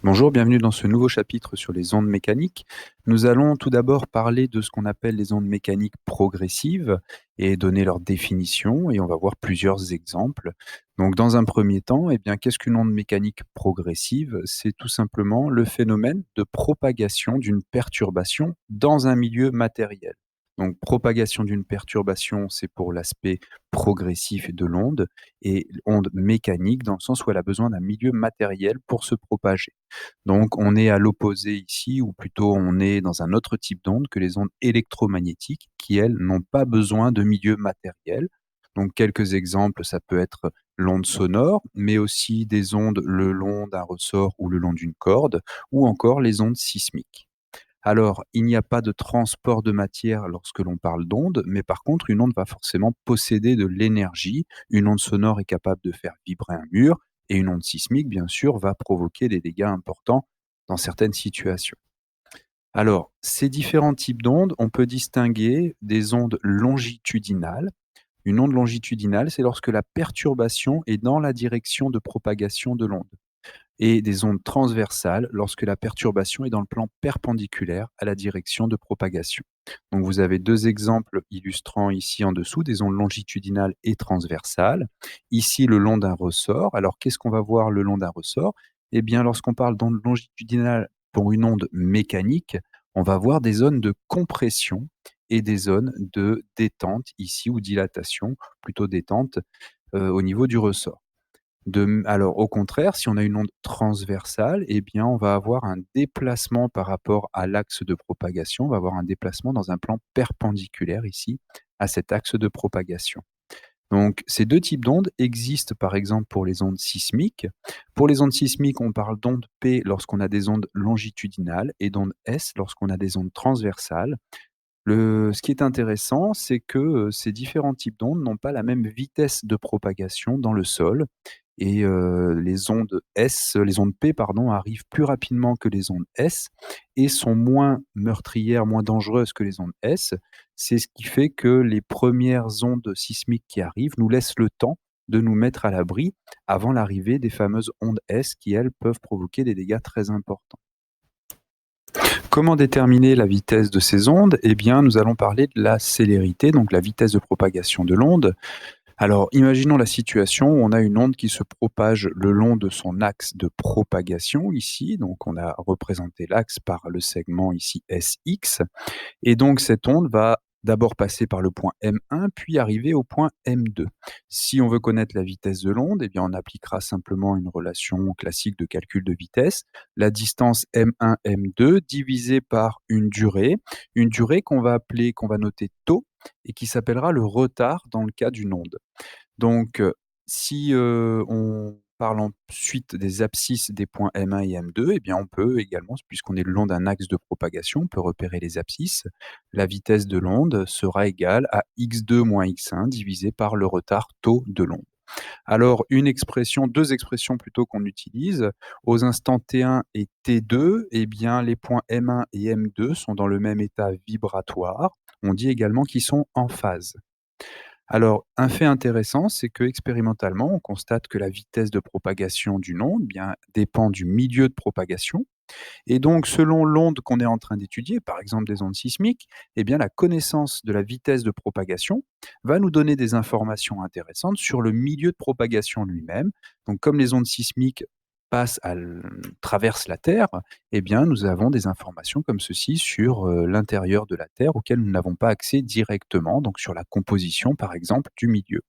Bonjour, bienvenue dans ce nouveau chapitre sur les ondes mécaniques. Nous allons tout d'abord parler de ce qu'on appelle les ondes mécaniques progressives et donner leur définition, et on va voir plusieurs exemples. Donc, dans un premier temps, qu'est-ce qu'une onde mécanique progressive? C'est tout simplement le phénomène de propagation d'une perturbation dans un milieu matériel. Donc, propagation d'une perturbation, c'est pour l'aspect progressif de l'onde, et onde mécanique dans le sens où elle a besoin d'un milieu matériel pour se propager. Donc on est à l'opposé ici, ou plutôt on est dans un autre type d'onde que les ondes électromagnétiques qui, elles, n'ont pas besoin de milieu matériel. Donc quelques exemples, ça peut être l'onde sonore, mais aussi des ondes le long d'un ressort ou le long d'une corde, ou encore les ondes sismiques. Alors, il n'y a pas de transport de matière lorsque l'on parle d'onde, mais par contre, une onde va forcément posséder de l'énergie. Une onde sonore est capable de faire vibrer un mur, et une onde sismique, bien sûr, va provoquer des dégâts importants dans certaines situations. Alors, ces différents types d'ondes, on peut distinguer des ondes longitudinales. Une onde longitudinale, c'est lorsque la perturbation est dans la direction de propagation de l'onde, et des ondes transversales lorsque la perturbation est dans le plan perpendiculaire à la direction de propagation. Donc vous avez deux exemples illustrant ici en dessous des ondes longitudinales et transversales. Ici le long d'un ressort. Alors qu'est-ce qu'on va voir le long d'un ressort? Eh bien lorsqu'on parle d'onde longitudinale pour une onde mécanique, on va voir des zones de compression et des zones de détente ici, ou dilatation, plutôt détente, au niveau du ressort. Alors, au contraire, si on a une onde transversale, on va avoir un déplacement par rapport à l'axe de propagation. On va avoir un déplacement dans un plan perpendiculaire ici, à cet axe de propagation. Donc, ces deux types d'ondes existent par exemple pour les ondes sismiques. Pour les ondes sismiques, on parle d'onde P lorsqu'on a des ondes longitudinales et d'onde S lorsqu'on a des ondes transversales. Ce qui est intéressant, c'est que ces différents types d'ondes n'ont pas la même vitesse de propagation dans le sol, et les ondes P pardon, arrivent plus rapidement que les ondes S et sont moins meurtrières, moins dangereuses que les ondes S. C'est ce qui fait que les premières ondes sismiques qui arrivent nous laissent le temps de nous mettre à l'abri avant l'arrivée des fameuses ondes S qui, elles, peuvent provoquer des dégâts très importants. Comment déterminer la vitesse de ces ondes? Eh bien, nous allons parler de la célérité, donc la vitesse de propagation de l'onde. Alors, imaginons la situation où on a une onde qui se propage le long de son axe de propagation ici. Donc, on a représenté l'axe par le segment ici SX. Et donc cette onde va d'abord passer par le point M1, puis arriver au point M2. Si on veut connaître la vitesse de l'onde, on appliquera simplement une relation classique de calcul de vitesse. La distance M1, M2 divisée par une durée qu'on va noter tau, et qui s'appellera le retard dans le cas d'une onde. Donc, si, on parle ensuite des abscisses des points M1 et M2, on peut également, puisqu'on est le long d'un axe de propagation, on peut repérer les abscisses. La vitesse de l'onde sera égale à x2 moins x1 divisé par le retard tau de l'onde. Alors deux expressions plutôt qu'on utilise. Aux instants T1 et T2, les points M1 et M2 sont dans le même état vibratoire. On dit également qu'ils sont en phase. Alors, un fait intéressant, c'est que expérimentalement, on constate que la vitesse de propagation d'une onde dépend du milieu de propagation. Et donc, selon l'onde qu'on est en train d'étudier, par exemple des ondes sismiques, la connaissance de la vitesse de propagation va nous donner des informations intéressantes sur le milieu de propagation lui-même. Donc, comme les ondes sismiques traversent la Terre, nous avons des informations comme ceci sur l'intérieur de la Terre auxquelles nous n'avons pas accès directement, donc sur la composition, par exemple, du milieu.